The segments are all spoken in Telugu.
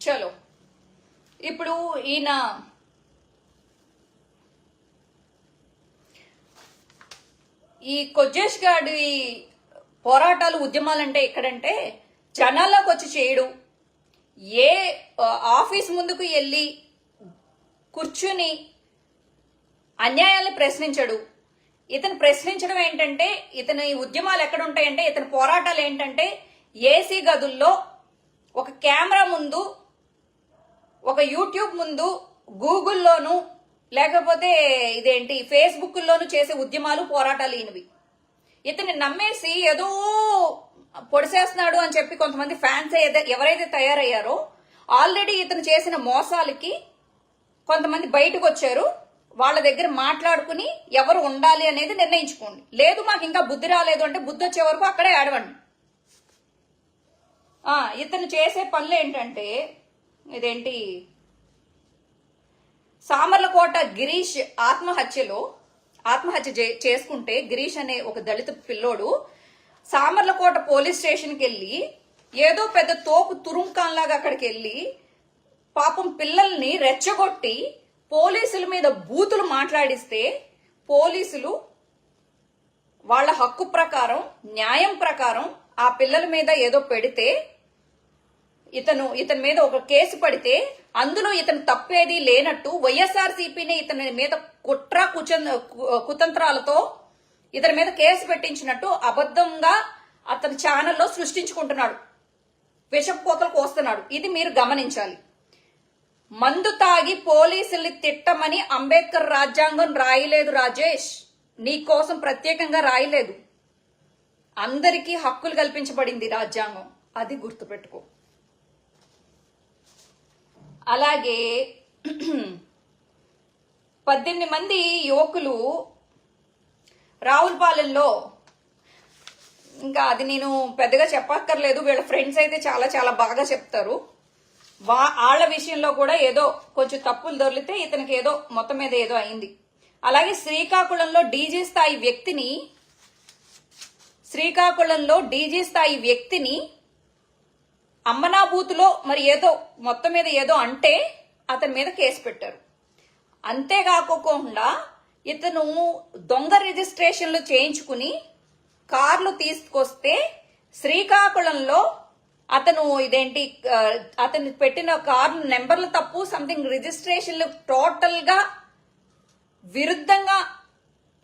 చలో ఇప్పుడు ఈయన ఈ కొజ్జేష్ గారి పోరాటాలు ఉద్యమాలంటే ఎక్కడంటే జనాల్లోకి వచ్చి చేయడు, ఏ ఆఫీస్ ముందుకు వెళ్ళి కూర్చుని అన్యాయాన్ని ప్రశ్నించడు. ఇతను ప్రశ్నించడం ఏంటంటే, ఇతని ఉద్యమాలు ఎక్కడ ఉంటాయంటే, ఇతని పోరాటాలు ఏంటంటే ఏసీ గదుల్లో ఒక కెమెరా ముందు, ఒక యూట్యూబ్ ముందు, గూగుల్లోను లేకపోతే ఇదేంటి ఫేస్బుక్ లోను చేసే ఉద్యమాలు పోరాటాలు ఈయనవి. ఇతన్ని నమ్మేసి ఏదో పొడిసేస్తున్నాడు అని చెప్పి కొంతమంది ఫ్యాన్స్ ఎవరైతే తయారయ్యారో ఆల్రెడీ ఇతను చేసిన మోసాలకి కొంతమంది బయటకు వచ్చారు. వాళ్ళ దగ్గర మాట్లాడుకుని ఎవరు ఉండాలి అనేది నిర్ణయించుకోండి. లేదు మాకు ఇంకా బుద్ధి రాలేదు అంటే బుద్ధి వచ్చే వరకు అక్కడే ఆడవండి. ఇతను చేసే పనులు ఏంటంటే ఇదేంటి సామర్లకోట గిరీష్ ఆత్మహత్య చేసుకుంటే, గిరీష్ అనే ఒక దళిత పిల్లోడు సామర్లకోట పోలీస్ స్టేషన్కి వెళ్ళి ఏదో పెద్ద తోపు తురుంకాన్లాగా అక్కడికి వెళ్ళి పాపం పిల్లల్ని రెచ్చగొట్టి పోలీసుల మీద బూతులు మాట్లాడిస్తే, పోలీసులు వాళ్ళ హక్కు ప్రకారం న్యాయం ప్రకారం ఆ పిల్లల మీద ఏదో పెడితే, ఇతని మీద ఒక కేసు పడితే అందులో ఇతను తప్పేది లేనట్టు వైఎస్ఆర్సీపీని ఇతని మీద కుట్ర కుతంత్రాలతో ఇతని మీద కేసు పెట్టించినట్టు అబద్ధంగా అతని ఛానల్లో సృష్టించుకుంటున్నాడు, విషపోతలు కోస్తున్నాడు. ఇది మీరు గమనించాలి. మందు తాగి పోలీసుల్ని తిట్టమని అంబేద్కర్ రాజ్యాంగం రాయలేదు రాజేష్, నీ కోసం ప్రత్యేకంగా రాయలేదు. అందరికీ హక్కులు కల్పించబడింది రాజ్యాంగం, అది గుర్తుపెట్టుకో. అలాగే 18 మంది యువకులు రావులపాలెంలో, ఇంకా అది నేను పెద్దగా చెప్పక్కర్లేదు, వీళ్ళ ఫ్రెండ్స్ అయితే చాలా చాలా బాగా చెప్తారు. వాళ్ళ విషయంలో కూడా ఏదో కొంచెం తప్పులు దొరికితే ఇతనికి ఏదో మొత్తం మీద ఏదో అయింది. అలాగే శ్రీకాకుళంలో డీజీ స్థాయి వ్యక్తిని అమ్మనా బూతులో మరి ఏదో మొత్తం మీద ఏదో అంటే అతని మీద కేసు పెట్టారు. అంతేకాకుండా ఇతను దొంగ రిజిస్ట్రేషన్లు చేయించుకుని కార్లు తీసుకొస్తే శ్రీకాకుళంలో అతను అతను పెట్టిన కార్లు నెంబర్లు తప్పు, సంథింగ్ రిజిస్ట్రేషన్లు టోటల్ గా విరుద్ధంగా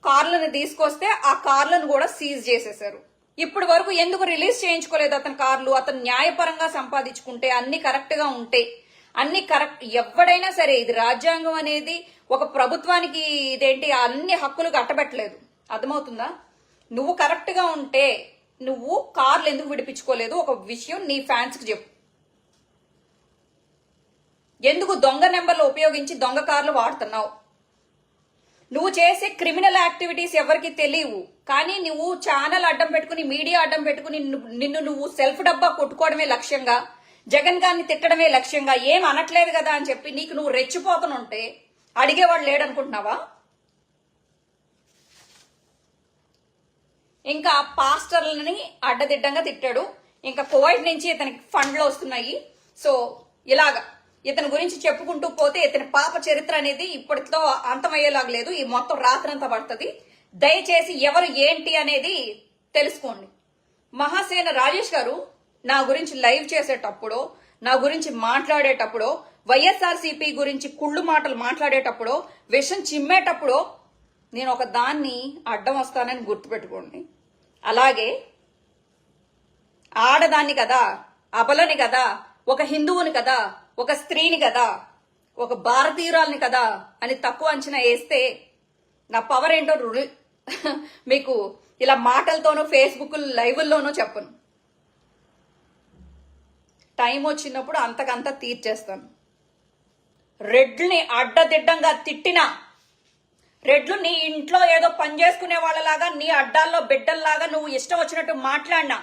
కార్లను తీసుకొస్తే ఆ కార్లను కూడా సీజ్ చేసేశారు. ఇప్పటి వరకు ఎందుకు రిలీజ్ చేయించుకోలేదు అతని కార్లు? అతను న్యాయపరంగా సంపాదించుకుంటే, అన్ని కరెక్ట్ గా ఉంటే, అన్ని కరెక్ట్, ఎవడైనా సరే ఇది రాజ్యాంగం అనేది ఒక ప్రభుత్వానికి అన్ని హక్కులు కట్టబెట్టలేదు. అర్థమవుతుందా? నువ్వు కరెక్ట్ గా ఉంటే నువ్వు కార్లు ఎందుకు విడిపించుకోలేదు? ఒక విషయం నీ ఫ్యాన్స్ కి చెప్పు. ఎందుకు దొంగ నెంబర్లు ఉపయోగించి దొంగ కార్లు వాడుతున్నావు? నువ్వు చేసే క్రిమినల్ యాక్టివిటీస్ ఎవరికి తెలియవు, కానీ నువ్వు ఛానల్ అడ్డం పెట్టుకుని, మీడియా అడ్డం పెట్టుకుని నిన్ను నువ్వు సెల్ఫ్ డబ్బా కొట్టుకోవడమే లక్ష్యంగా, జగన్ గారిని తిట్టడమే లక్ష్యంగా, ఏం అనట్లేదు కదా అని చెప్పి నీకు నువ్వు రెచ్చిపోతుంటే అడిగేవాడు లేడనుకుంటున్నావా? ఇంకా పాస్టర్లని అడ్డదిడ్డంగా తిట్టాడు. ఇంకా కువైట్ నుంచి ఇతనికి ఫండ్లు వస్తున్నాయి. సో ఇలాగా ఇతని గురించి చెప్పుకుంటూ పోతే ఇతని పాప చరిత్ర అనేది ఇప్పటితో అంతమయ్యేలాగలేదు. ఈ మొత్తం రాత్రంతా పడుతుంది. దయచేసి ఎవరు ఏంటి అనేది తెలుసుకోండి. మహాసేన రాజేష్ గారు నా గురించి లైవ్ చేసేటప్పుడు, నా గురించి మాట్లాడేటప్పుడు, వైఎస్ఆర్సీపీ గురించి కుళ్ళు మాటలు మాట్లాడేటప్పుడు, విషం చిమ్మేటప్పుడు నేను ఒక దాన్ని అడ్డం వస్తానని గుర్తుపెట్టుకోండి. అలాగే ఆడదాన్ని కదా, అబలని కదా, ఒక హిందువుని కదా, ఒక స్త్రీని కదా, ఒక భారతీయురాల్ని కదా అని తక్కువ అంచనా వేస్తే నా పవర్ ఏంటో మీకు ఇలా మాటలతోనూ ఫేస్బుక్ లైవ్ల్లోనూ చెప్పను. టైం వచ్చినప్పుడు అంతకంతా తీర్చేస్తాను. రెడ్లని అడ్డదిడ్డంగా తిట్టినా, రెడ్లు నీ ఇంట్లో ఏదో పని చేసుకునే వాళ్ళలాగా, నీ అడ్డాల్లో బిడ్డల్లాగా నువ్వు ఇష్టం వచ్చినట్టు మాట్లాడినా,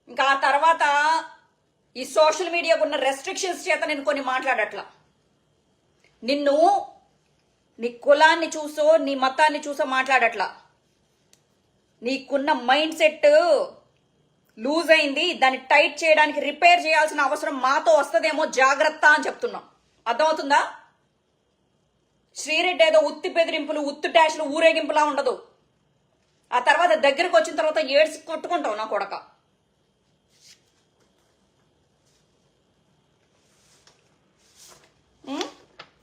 ఇంకా ఆ తర్వాత ఈ సోషల్ మీడియాకు ఉన్న రెస్ట్రిక్షన్స్ చేత నేను కొన్ని మాట్లాడట్లా. నిన్ను నీ కులాన్ని చూసో నీ మతాన్ని చూసో మాట్లాడట్లా. నీకున్న మైండ్ సెట్ లూజ్ అయింది, దాన్ని టైట్ చేయడానికి రిపేర్ చేయాల్సిన అవసరం మాతో వస్తుందేమో జాగ్రత్త అని చెప్తున్నాం. అర్థమవుతుందా? శ్రీరెడ్డి ఏదో ఉత్తి బెదిరింపులు, ఉత్తి డాష్లు, ఊరేగింపులా ఉండదు. ఆ తర్వాత దగ్గరకు వచ్చిన తర్వాత ఏడ్చి కొట్టుకుంటావు నా కొడక.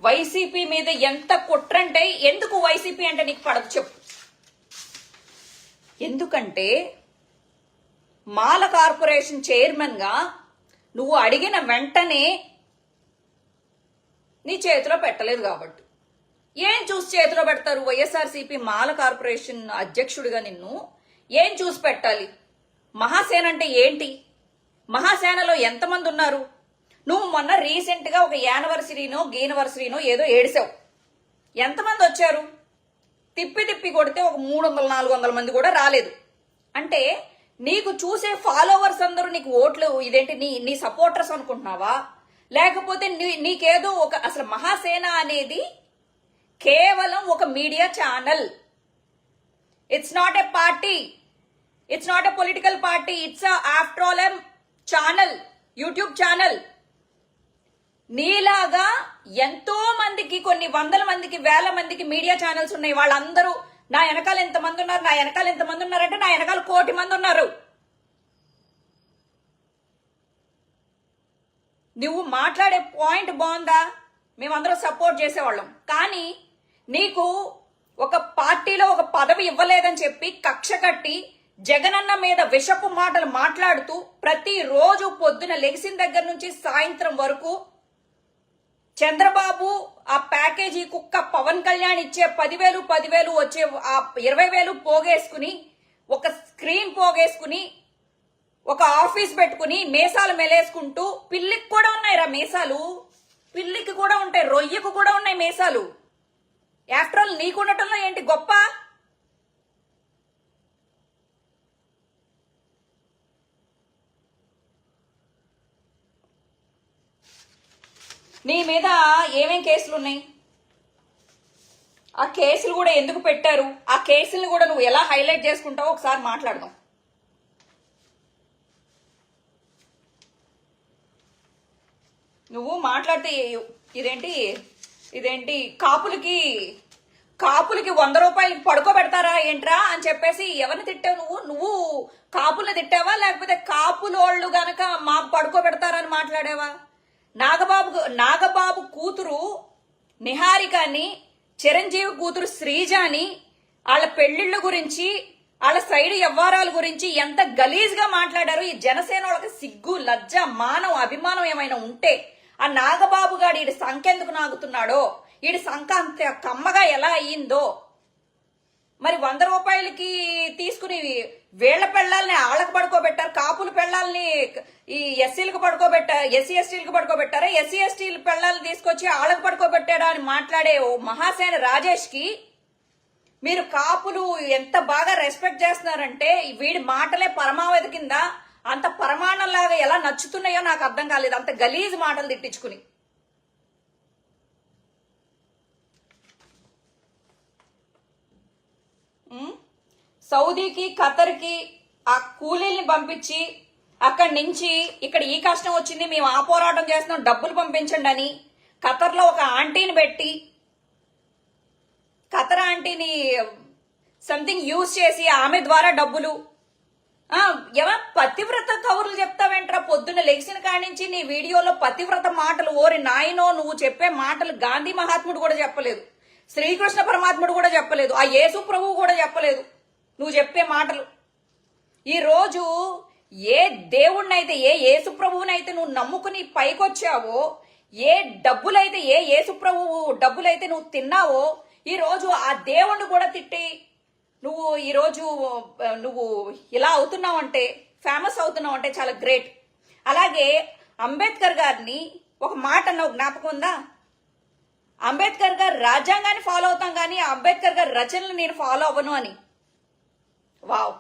వైసీపీ మీద ఎంత కుట్రంటే, ఎందుకు వైసీపీ అంటే నీకు పడదు చెప్పు. ఎందుకంటే మాల కార్పొరేషన్ చైర్మన్ గా నువ్వు అడిగిన వెంటనే నీ చేతిలో పెట్టలేదు కాబట్టి. ఏం చూసి చేతిలో పెడతారు? వైఎస్ఆర్సీపీ మాల కార్పొరేషన్ అధ్యక్షుడిగా నిన్ను ఏం చూసి పెట్టాలి? మహాసేన అంటే ఏంటి? మహాసేనలో ఎంతమంది ఉన్నారు? నువ్వు మొన్న రీసెంట్ గా ఒక గీనవర్సరీనో ఏదో ఏడిసావు. ఎంతమంది వచ్చారు? తిప్పి తిప్పి కొడితే ఒక 300-400 మంది కూడా రాలేదు. అంటే నీకు చూసే ఫాలోవర్స్ అందరూ నీకు ఓట్లు ఇదేంటి నీ సపోర్టర్స్ అనుకుంటున్నావా? లేకపోతే నీకేదో ఒక అసలు మహాసేన అనేది కేవలం ఒక media channel. It's not a party, it's not a political party, it's after all a channel, YouTube channel. నీలాగా ఎంతో మందికి, కొన్ని వందల మందికి, వేల మందికి మీడియా ఛానల్స్ ఉన్నాయి. వాళ్ళందరూ నా వెనకాల ఎంతమంది ఉన్నారు, నా వెనకాల ఎంతమంది ఉన్నారంటే నా వెనకాల 1 కోటి మంది ఉన్నారు. నువ్వు మాట్లాడే పాయింట్ బాగుందా? మేమందరం సపోర్ట్ చేసేవాళ్ళం. కానీ నీకు ఒక పార్టీలో ఒక పదవి ఇవ్వలేదని చెప్పి కక్ష కట్టి జగనన్న మీద విషపు మాటలు మాట్లాడుతూ ప్రతిరోజు పొద్దున లెగిసిన దగ్గర నుంచి సాయంత్రం వరకు చంద్రబాబు ఆ ప్యాకేజీ కుక్క పవన్ కళ్యాణ్ ఇచ్చే 10,000 వచ్చే ఆ 20,000 పోగేసుకుని, ఒక స్క్రీన్ పోగేసుకుని, ఒక ఆఫీస్ పెట్టుకుని మీసాలు మెలేసుకుంటూ, పిల్లికి కూడా ఉన్నాయిరా మీసాలు, పిల్లికి కూడా ఉంటాయి, రొయ్యకు కూడా ఉన్నాయి మీసాలు. ఆఫ్టర్ ఆల్ నీకుండటంలో ఏంటి గొప్ప? నీ మీద ఏమేం కేసులు ఉన్నాయి? ఆ కేసులు కూడా ఎందుకు పెట్టారు? ఆ కేసులను కూడా నువ్వు ఎలా హైలైట్ చేసుకుంటావో ఒకసారి మాట్లాడదాం. నువ్వు మాట్లాడితే ఇదేంటి కాపులకి 100 రూపాయలకి పడుకోబెడతారా ఏంట్రా అని చెప్పేసి ఎవరిని తిట్టావు? నువ్వు కాపుల్ని తిట్టావా? లేకపోతే కాపులోళ్ళు గనక మాకు పడుకోబెడతారని మాట్లాడావా? నాగబాబు కూతురు నిహారికని, చిరంజీవి కూతురు శ్రీజాని, వాళ్ళ పెళ్లిళ్ళ గురించి, వాళ్ళ సైడ్ వ్యవహారాల గురించి ఎంత గలీజ్ గా మాట్లాడారు. ఈ జనసేన వాళ్ళకి సిగ్గు, లజ్జ, మానం, అభిమానం ఏమైనా ఉంటే ఆ నాగబాబు గారు ఈడి సంఖ్య ఎందుకు నాగుతున్నాడో, ఈడి సంఖ్య అంత కమ్మగా ఎలా అయ్యిందో. మరి 100 రూపాయలకి తీసుకుని వేళ్ల పెళ్ళాలని ఆళ్ళకు పడుకోబెట్టారు, కాపుల పెళ్ళాలని ఈ ఎస్సీలకు పడుకోబెట్టారు, ఎస్సీలకు పడుకోబెట్టారా? ఎస్సీల పెళ్ళాలను తీసుకొచ్చి ఆళ్ళకు పడుకోబెట్టాడా అని మాట్లాడే ఓ మహాసేన రాజేష్ కి మీరు కాపులు ఎంత బాగా రెస్పెక్ట్ చేస్తున్నారంటే వీడి మాటలే పరమావధి కింద అంత పరమాణంలాగా ఎలా నచ్చుతున్నాయో నాకు అర్థం కాలేదు. అంత గలీజ్ మాటలు తిట్టించుకుని. సౌదీకి, ఖతర్కి ఆ కూలీల్ని పంపించి అక్కడి నుంచి ఇక్కడ ఈ కష్టం వచ్చింది, మేము ఆ పోరాటం చేస్తున్నాం, డబ్బులు పంపించండి అని ఖతర్లో ఒక ఆంటీని పెట్టి, ఖతర్ ఆంటీని సంథింగ్ యూజ్ చేసి ఆమె ద్వారా డబ్బులు. పతివ్రత కబుర్లు చెప్తావేంట్రా? పొద్దున్న లెగిసిన కాడి నుంచి నీ వీడియోలో పతివ్రత మాటలు. ఓరి నాయనో, నువ్వు చెప్పే మాటలు గాంధీ మహాత్ముడు కూడా చెప్పలేదు, శ్రీకృష్ణ పరమాత్ముడు కూడా చెప్పలేదు, ఆ యేసు ప్రభువు కూడా చెప్పలేదు నువ్వు చెప్పే మాటలు. ఈ రోజు ఏ దేవుణ్ణైతే, ఏ యేసు ప్రభువునైతే నువ్వు నమ్ముకుని పైకొచ్చావో, ఏ డబ్బులైతే, ఏ యేసు ప్రభువు డబ్బులైతే నువ్వు తిన్నావో, ఈ రోజు ఆ దేవుణ్ణి కూడా తిట్టి నువ్వు ఈరోజు నువ్వు ఇలా అవుతున్నావంటే, ఫేమస్ అవుతున్నావంటే చాలా గ్రేట్. అలాగే అంబేద్కర్ గారిని ఒక మాట అన్నావు, జ్ఞాపకం ఉందా? అంబేద్కర్ గారు రాజ్యాంగాన్ని ఫాలో అవుతాం కానీ అంబేద్కర్ గారి రచనలు నేను ఫాలో అవ్వను అని. వావ్,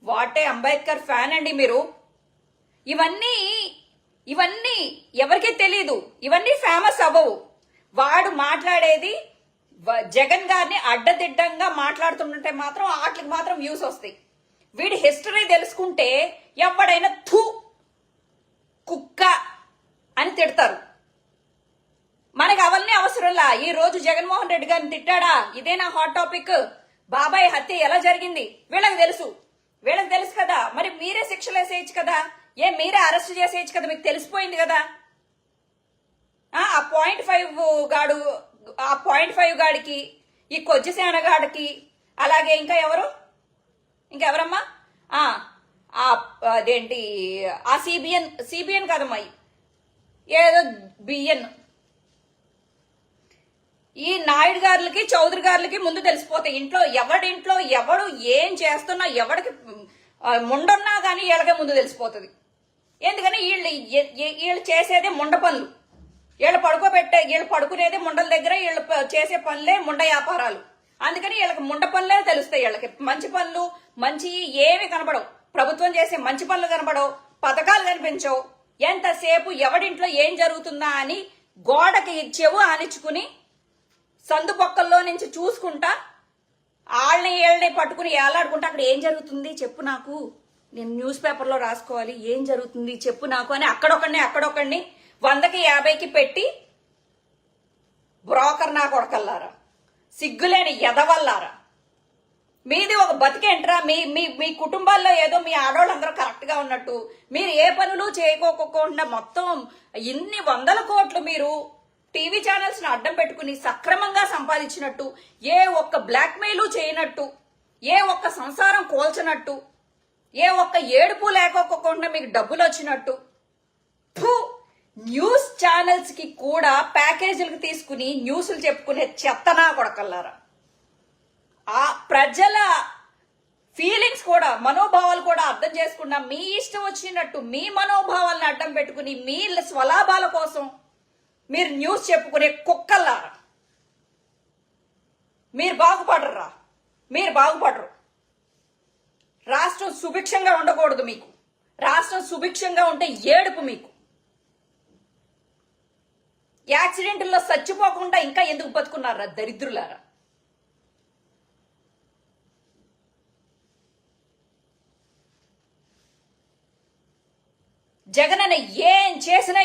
వాటే అంబేద్కర్ ఫ్యాన్ అండి మీరు. ఇవన్నీ ఎవరికీ తెలీదు, ఇవన్నీ ఫేమస్ అవ్వవు. వాడు మాట్లాడేది జగన్ గారిని అడ్డదిడ్డంగా మాట్లాడుతుంటే మాత్రం వాటికి మాత్రం వ్యూస్ వస్తాయి. వీడి హిస్టరీ తెలుసుకుంటే ఎవడైనా థూ కుక్క అని తిడతారు. మనకి అవన్నీ అవసరంలా. ఈ రోజు జగన్మోహన్ రెడ్డి గారిని తిట్టాడా? ఇదే నా హాట్ టాపిక్. బాబాయ్ హత్య ఎలా జరిగింది వీళ్ళకి తెలుసు కదా. మరి మీరే శిక్షలు వేసేయచ్చు కదా, మీరే అరెస్ట్ చేసేయచ్చు కదా, మీకు తెలిసిపోయింది కదా. ఆ 0.5 గాడికి, ఈ కొజ్జసేన గాడికి, అలాగే ఇంకెవరమ్మా అదేంటి ఆ సిబిఎన్ కదమ్మా, ఏదో బిఎన్, ఈ నాయుడు గారులకి చౌదరి గారులకి ముందు తెలిసిపోతాయి. ఎవడింట్లో ఎవడు ఏం చేస్తున్నా, ఎవడికి ముండున్నా కానీ వీళ్ళకే ముందు తెలిసిపోతుంది. ఎందుకని వీళ్ళు చేసేదే ముండ పనులు, వీళ్ళు పడుకునేదే ముండల దగ్గర, వీళ్ళు చేసే పనులే ముండ వ్యాపారాలు. అందుకని వీళ్ళకి ముండ పనులే తెలుస్తాయి. వీళ్ళకి మంచి పనులు ఏమి కనబడవు, ప్రభుత్వం చేసే మంచి పనులు కనబడవు, పథకాలు కనిపించవు. ఎంతసేపు ఎవడింట్లో ఏం జరుగుతుందా అని గోడకి చెవు ఆనించుకుని సందు పొక్కల్లో నుంచి చూసుకుంటా వీళ్ళని పట్టుకుని ఏలాడుకుంటా అక్కడ ఏం జరుగుతుంది చెప్పు నాకు, నేను న్యూస్ పేపర్లో రాసుకోవాలి, ఏం జరుగుతుంది చెప్పు నాకు అని అక్కడొకడిని 100కి 50కి పెట్టి బ్రోకర్ నా కొడకల్లారా, సిగ్గులేని ఎదవల్లారా, మీది ఒక బతికేంట్రా? మీ కుటుంబాల్లో ఏదో మీ ఆడవాళ్ళందరూ కరెక్ట్ గా ఉన్నట్టు మీరు ఏ పనులు చేయకోకుండా మొత్తం ఇన్ని 100 కోట్లు మీరు టీవీ ఛానల్స్ ను అడ్డం పెట్టుకుని సక్రమంగా సంపాదించినట్టు, ఏ ఒక్క బ్లాక్ మెయిల్ చేయనట్టు, ఏ ఒక్క సంసారం కోల్చనట్టు, ఏ ఒక్క ఏడుపు లేకోకుండా మీకు డబ్బులు వచ్చినట్టు, న్యూస్ ఛానల్స్ కి కూడా ప్యాకేజీలకు తీసుకుని న్యూస్లు చెప్పుకునే చెత్తనా కొడకల్లారా. ఆ ప్రజల ఫీలింగ్స్ కూడా, మనోభావాలు కూడా అర్థం చేసుకున్నా మీ ఇష్టం వచ్చినట్టు మీ మనోభావాలను అడ్డం పెట్టుకుని మీ స్వలాభాల కోసం మీరు న్యూస్ చెప్పుకునే కుక్కల్లారా. మీరు బాగుపడరు. రాష్ట్రం సుభిక్షంగా ఉండకూడదు మీకు. రాష్ట్రం సుభిక్షంగా ఉంటే ఏడుపు మీకు. యాక్సిడెంట్లో చచ్చిపోకుండా ఇంకా ఎందుకు బతుకున్నారా దరిద్రులారా? జగన్ అన్న ఏం చేసినా